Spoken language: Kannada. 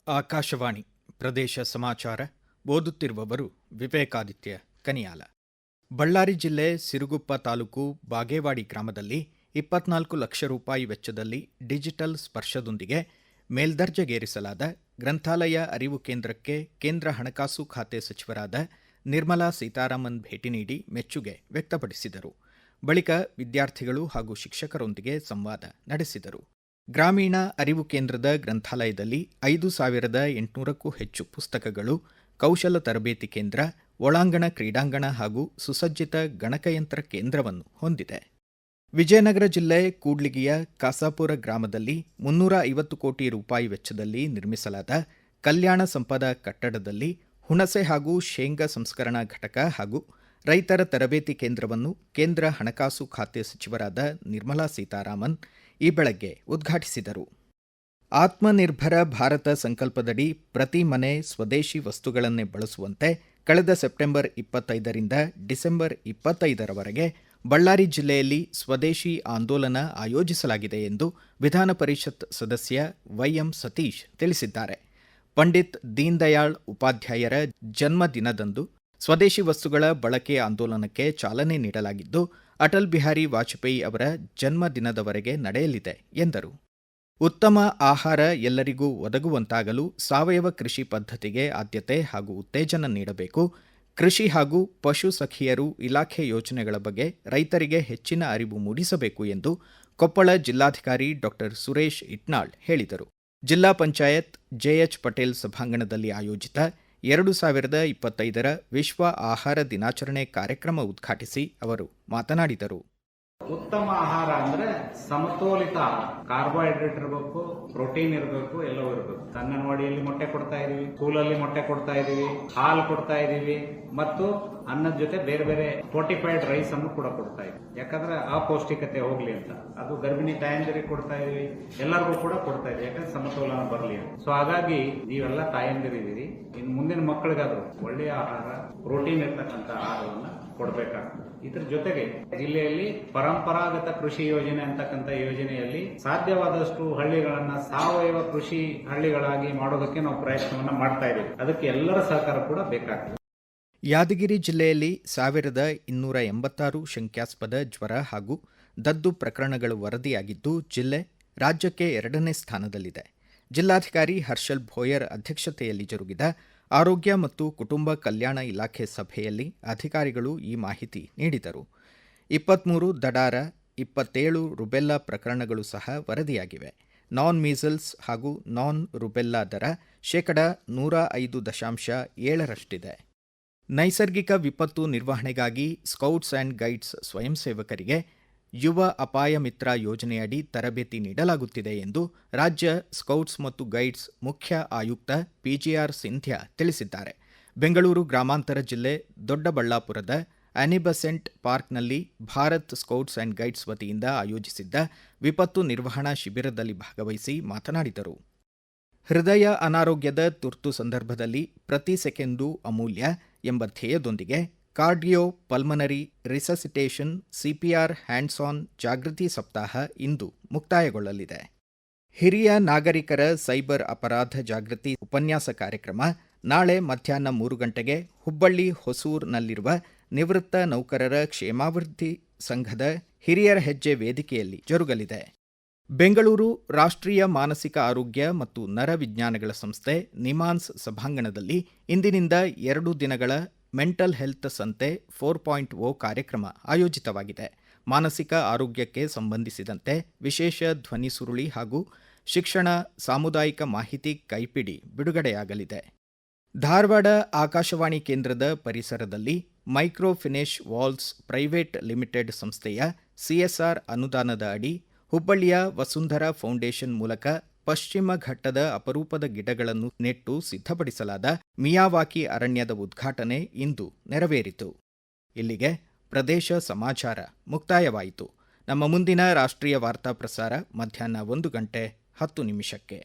ಆಕಾಶವಾಣಿ ಪ್ರದೇಶ ಸಮಾಚಾರ ಓದುತ್ತಿರುವವರು ವಿವೇಕಾದಿತ್ಯ ಕನಿಯಾಲ. ಬಳ್ಳಾರಿ ಜಿಲ್ಲೆ ಸಿರುಗುಪ್ಪ ತಾಲೂಕು ಬಾಗೇವಾಡಿ ಗ್ರಾಮದಲ್ಲಿ 24 ಲಕ್ಷ ರೂಪಾಯಿ ವೆಚ್ಚದಲ್ಲಿ ಡಿಜಿಟಲ್ ಸ್ಪರ್ಶದೊಂದಿಗೆ ಮೇಲ್ದರ್ಜೆಗೇರಿಸಲಾದ ಗ್ರಂಥಾಲಯ ಅರಿವು ಕೇಂದ್ರಕ್ಕೆ ಕೇಂದ್ರ ಹಣಕಾಸು ಖಾತೆ ಸಚಿವರಾದ ನಿರ್ಮಲಾ ಸೀತಾರಾಮನ್ ಭೇಟಿ ನೀಡಿ ಮೆಚ್ಚುಗೆ ವ್ಯಕ್ತಪಡಿಸಿದರು. ಬಳಿಕ ವಿದ್ಯಾರ್ಥಿಗಳು ಹಾಗೂ ಶಿಕ್ಷಕರೊಂದಿಗೆ ಸಂವಾದ ನಡೆಸಿದರು. ಗ್ರಾಮೀಣ ಅರಿವು ಕೇಂದ್ರದ ಗ್ರಂಥಾಲಯದಲ್ಲಿ 5,800ಕ್ಕೂ ಹೆಚ್ಚು ಪುಸ್ತಕಗಳು, ಕೌಶಲ ತರಬೇತಿ ಕೇಂದ್ರ, ಒಳಾಂಗಣ ಕ್ರೀಡಾಂಗಣ ಹಾಗೂ ಸುಸಜ್ಜಿತ ಗಣಕಯಂತ್ರ ಕೇಂದ್ರವನ್ನು ಹೊಂದಿದೆ. ವಿಜಯನಗರ ಜಿಲ್ಲೆ ಕೂಡ್ಲಿಗಿಯ ಕಾಸಾಪುರ ಗ್ರಾಮದಲ್ಲಿ 350 ಕೋಟಿ ರೂಪಾಯಿ ವೆಚ್ಚದಲ್ಲಿ ನಿರ್ಮಿಸಲಾದ ಕಲ್ಯಾಣ ಸಂಪದ ಕಟ್ಟಡದಲ್ಲಿ ಹುಣಸೆ ಹಾಗೂ ಶೇಂಗಾ ಸಂಸ್ಕರಣಾ ಘಟಕ ಹಾಗೂ ರೈತರ ತರಬೇತಿ ಕೇಂದ್ರವನ್ನು ಕೇಂದ್ರ ಹಣಕಾಸು ಖಾತೆ ಸಚಿವರಾದ ನಿರ್ಮಲಾ ಸೀತಾರಾಮನ್ ಈ ಬೆಳಗ್ಗೆ ಉದ್ಘಾಟಿಸಿದರು. ಆತ್ಮನಿರ್ಭರ ಭಾರತ ಸಂಕಲ್ಪದಡಿ ಪ್ರತಿ ಮನೆ ಸ್ವದೇಶಿ ವಸ್ತುಗಳನ್ನೇ ಬಳಸುವಂತೆ ಕಳೆದ ಸೆಪ್ಟೆಂಬರ್ 25ರಿಂದ ಡಿಸೆಂಬರ್ 25ರವರೆಗೆ ಬಳ್ಳಾರಿ ಜಿಲ್ಲೆಯಲ್ಲಿ ಸ್ವದೇಶಿ ಆಂದೋಲನ ಆಯೋಜಿಸಲಾಗಿದೆ ಎಂದು ವಿಧಾನ ಪರಿಷತ್ ಸದಸ್ಯ ವೈಎಂ ಸತೀಶ್ ತಿಳಿಸಿದ್ದಾರೆ. ಪಂಡಿತ್ ದೀನ್ ದಯಾಳ್ ಉಪಾಧ್ಯಾಯರ ಜನ್ಮ ದಿನದಂದು ಸ್ವದೇಶಿ ವಸ್ತುಗಳ ಬಳಕೆ ಆಂದೋಲನಕ್ಕೆ ಚಾಲನೆ ನೀಡಲಾಗಿದ್ದು, ಅಟಲ್ ಬಿಹಾರಿ ವಾಜಪೇಯಿ ಅವರ ಜನ್ಮ ದಿನದವರೆಗೆ ನಡೆಯಲಿದೆ ಎಂದರು. ಉತ್ತಮ ಆಹಾರ ಎಲ್ಲರಿಗೂ ಒದಗುವಂತಾಗಲು ಸಾವಯವ ಕೃಷಿ ಪದ್ಧತಿಗೆ ಆದ್ಯತೆ ಹಾಗೂ ಉತ್ತೇಜನ ನೀಡಬೇಕು. ಕೃಷಿ ಹಾಗೂ ಪಶು ಸಖಿಯರು ಇಲಾಖೆ ಯೋಜನೆಗಳ ಬಗ್ಗೆ ರೈತರಿಗೆ ಹೆಚ್ಚಿನ ಅರಿವು ಮೂಡಿಸಬೇಕು ಎಂದು ಕೊಪ್ಪಳ ಜಿಲ್ಲಾಧಿಕಾರಿ ಡಾ ಸುರೇಶ್ ಇಟ್ನಾಳ್ ಹೇಳಿದರು. ಜಿಲ್ಲಾ ಪಂಚಾಯತ್ ಜೆಎಚ್ ಪಟೇಲ್ ಸಭಾಂಗಣದಲ್ಲಿ ಆಯೋಜಿತ 2025ರ ವಿಶ್ವ ಆಹಾರ ದಿನಾಚರಣೆ ಕಾರ್ಯಕ್ರಮ ಉದ್ಘಾಟಿಸಿ ಅವರು ಮಾತನಾಡಿದರು. ಉತ್ತಮ ಆಹಾರ ಅಂದ್ರೆ ಸಮತೋಲಿತ ಕಾರ್ಬೋಹೈಡ್ರೇಟ್ ಇರಬೇಕು, ಪ್ರೋಟೀನ್ ಇರಬೇಕು, ಎಲ್ಲವೂ ಇರಬೇಕು. ಅಂಗನವಾಡಿಯಲ್ಲಿ ಮೊಟ್ಟೆ ಕೊಡ್ತಾ ಇದೀವಿ, ಸ್ಕೂಲಲ್ಲಿ ಮೊಟ್ಟೆ ಕೊಡ್ತಾ ಇದೀವಿ, ಹಾಲು ಕೊಡ್ತಾ ಇದೀವಿ ಮತ್ತು ಅನ್ನದ ಜೊತೆ ಬೇರೆ ಬೇರೆ ಫೋರ್ಟಿಫೈಡ್ ರೈಸ್ ಅನ್ನು ಕೂಡ ಕೊಡ್ತಾ ಇದೀವಿ. ಯಾಕಂದ್ರೆ ಅಪೌಷ್ಟಿಕತೆ ಹೋಗ್ಲಿ ಅಂತ. ಅದು ಗರ್ಭಿಣಿ ತಾಯಂದಿರಿಗೆ ಕೊಡ್ತಾ ಇದೀವಿ, ಎಲ್ಲರಿಗೂ ಕೂಡ ಕೊಡ್ತಾ ಇದೀವಿ, ಯಾಕಂದ್ರೆ ಸಮತೋಲನ ಬರಲಿ ಅಂತ. ಸೊ ಹಾಗಾಗಿ ನೀವೆಲ್ಲ ತಾಯಂದಿರಿದ್ದೀರಿ, ಇನ್ನು ಮುಂದಿನ ಮಕ್ಕಳಿಗಾದ್ರೂ ಒಳ್ಳೆಯ ಆಹಾರ, ಪ್ರೋಟೀನ್ ಇರ್ತಕ್ಕಂಥ ಆಹಾರವನ್ನ ಕೊಡಬೇಕಾಗ್ತದೆ. ಇದರ ಜೊತೆಗೆ ಜಿಲ್ಲೆಯಲ್ಲಿ ಪರಂಪರಾಗತ ಕೃಷಿ ಯೋಜನೆ ಅಂತಕ್ಕಂಥ ಯೋಜನೆಯಲ್ಲಿ ಸಾಧ್ಯವಾದಷ್ಟು ಹಳ್ಳಿಗಳನ್ನ ಸಾವಯವ ಕೃಷಿ ಹಳ್ಳಿಗಳಾಗಿ ಮಾಡೋದಕ್ಕೆ ನಾವು ಪ್ರಯತ್ನವನ್ನ ಮಾಡ್ತಾ ಇದ್ದೀವಿ. ಅದಕ್ಕೆ ಎಲ್ಲರ ಸಹಕಾರ ಕೂಡ ಬೇಕಾಗ್ತದೆ. ಯಾದಗಿರಿ ಜಿಲ್ಲೆಯಲ್ಲಿ 1286 ಶಂಕ್ಯಾಸ್ಪದ ಜ್ವರ ಹಾಗೂ ದದ್ದು ಪ್ರಕರಣಗಳು ವರದಿಯಾಗಿದ್ದು, ಜಿಲ್ಲೆ ರಾಜ್ಯಕ್ಕೆ 2ನೇ ಸ್ಥಾನದಲ್ಲಿದೆ. ಜಿಲ್ಲಾಧಿಕಾರಿ ಹರ್ಷಲ್ ಭೋಯರ್ ಅಧ್ಯಕ್ಷತೆಯಲ್ಲಿ ಜರುಗಿದ ಆರೋಗ್ಯ ಮತ್ತು ಕುಟುಂಬ ಕಲ್ಯಾಣ ಇಲಾಖೆ ಸಭೆಯಲ್ಲಿ ಅಧಿಕಾರಿಗಳು ಈ ಮಾಹಿತಿ ನೀಡಿದರು. 23 ದಡಾರ, 27 ರುಬೆಲ್ಲಾ ಪ್ರಕರಣಗಳು ಸಹ ವರದಿಯಾಗಿವೆ. ನಾನ್ ಮೀಸಲ್ಸ್ ಹಾಗೂ ನಾನ್ ರುಬೆಲ್ಲಾ ದರ 105.7% ನೈಸರ್ಗಿಕ ವಿಪತ್ತು ನಿರ್ವಹಣೆಗಾಗಿ ಸ್ಕೌಟ್ಸ್ ಆ್ಯಂಡ್ ಗೈಡ್ಸ್ ಸ್ವಯಂ ಸೇವಕರಿಗೆ ಯುವ ಅಪಾಯ ಮಿತ್ರ ಯೋಜನೆಯಡಿ ತರಬೇತಿ ನೀಡಲಾಗುತ್ತಿದೆ ಎಂದು ರಾಜ್ಯ ಸ್ಕೌಟ್ಸ್ ಮತ್ತು ಗೈಡ್ಸ್ ಮುಖ್ಯ ಆಯುಕ್ತ ಪಿಜಿಆರ್ ಸಿಂಧ್ಯಾ ತಿಳಿಸಿದ್ದಾರೆ. ಬೆಂಗಳೂರು ಗ್ರಾಮಾಂತರ ಜಿಲ್ಲೆ ದೊಡ್ಡಬಳ್ಳಾಪುರದ ಆನಿಬಸೆಂಟ್ ಪಾರ್ಕ್ನಲ್ಲಿ ಭಾರತ್ ಸ್ಕೌಟ್ಸ್ ಆ್ಯಂಡ್ ಗೈಡ್ಸ್ ವತಿಯಿಂದ ಆಯೋಜಿಸಿದ್ದ ವಿಪತ್ತು ನಿರ್ವಹಣಾ ಶಿಬಿರದಲ್ಲಿ ಭಾಗವಹಿಸಿ ಮಾತನಾಡಿದರು. ಹೃದಯ ಅನಾರೋಗ್ಯದ ತುರ್ತು ಸಂದರ್ಭದಲ್ಲಿ ಪ್ರತಿ ಸೆಕೆಂಡು ಅಮೂಲ್ಯ ಎಂಬ ಧ್ಯೇಯದೊಂದಿಗೆ cardio pulmonary resuscitation CPR hands on ಜಾಗೃತಿ ಸಪ್ತಾಹ ಇಂದು ಮುಕ್ತಾಯಗೊಳ್ಳಲಿದೆ. ಹಿರಿಯ ನಾಗರಿಕರ ಸೈಬರ್ ಅಪರಾಧ ಜಾಗೃತಿ ಉಪನ್ಯಾಸ ಕಾರ್ಯಕ್ರಮ ನಾಳೆ ಮಧ್ಯಾಹ್ನ 3 ಗಂಟೆಗೆ ಹುಬ್ಬಳ್ಳಿ ಹೊಸೂರಿನಲ್ಲಿರುವ ನಿವೃತ್ತ ನೌಕರರ ಕ್ಷೇಮಾಭಿವೃದ್ಧಿ ಸಂಘದ ಹಿರಿಯರ ಹೆಜ್ಜೆ ವೇದಿಕೆಯಲ್ಲಿ ಜರುಗಲಿದೆ. ಬೆಂಗಳೂರು ರಾಷ್ಟ್ರೀಯ ಮಾನಸಿಕ ಆರೋಗ್ಯ ಮತ್ತು ನರ ವಿಜ್ಞಾನಗಳ ಸಂಸ್ಥೆ ನಿಮಾನ್ಸ್ ಸಭಾಂಗಣದಲ್ಲಿ ಇಂದಿನಿಂದ 2 ದಿನಗಳ ಮೆಂಟಲ್ ಹೆಲ್ತ್ ಸಂತೆ 4.0 ಕಾರ್ಯಕ್ರಮ ಆಯೋಜಿತವಾಗಿದೆ. ಮಾನಸಿಕ ಆರೋಗ್ಯಕ್ಕೆ ಸಂಬಂಧಿಸಿದಂತೆ ವಿಶೇಷ ಧ್ವನಿ ಸುರುಳಿ ಹಾಗೂ ಶಿಕ್ಷಣ, ಸಾಮುದಾಯಿಕ ಮಾಹಿತಿ ಕೈಪಿಡಿ ಬಿಡುಗಡೆಯಾಗಲಿದೆ. ಧಾರವಾಡ ಆಕಾಶವಾಣಿ ಕೇಂದ್ರದ ಪರಿಸರದಲ್ಲಿ micro finish valves private limited ಸಂಸ್ಥೆಯ ಸಿಎಸ್ಆರ್ ಅನುದಾನದ ಅಡಿ ಹುಬ್ಬಳ್ಳಿಯ ವಸುಂಧರಾ ಫೌಂಡೇಶನ್ ಮೂಲಕ ಪಶ್ಚಿಮ ಘಟ್ಟದ ಅಪರೂಪದ ಗಿಡಗಳನ್ನು ನೆಟ್ಟು ಸಿದ್ಧಪಡಿಸಲಾದ ಮಿಯಾವಾಕಿ ಅರಣ್ಯದ ಉದ್ಘಾಟನೆ ಇಂದು ನೆರವೇರಿತು. ಇಲ್ಲಿಗೆ ಪ್ರದೇಶ ಸಮಾಚಾರ ಮುಕ್ತಾಯವಾಯಿತು. ನಮ್ಮ ಮುಂದಿನ ರಾಷ್ಟ್ರೀಯ ವಾರ್ತಾ ಪ್ರಸಾರ ಮಧ್ಯಾಹ್ನ 1:10 ನಿಮಿಷಕ್ಕೆ.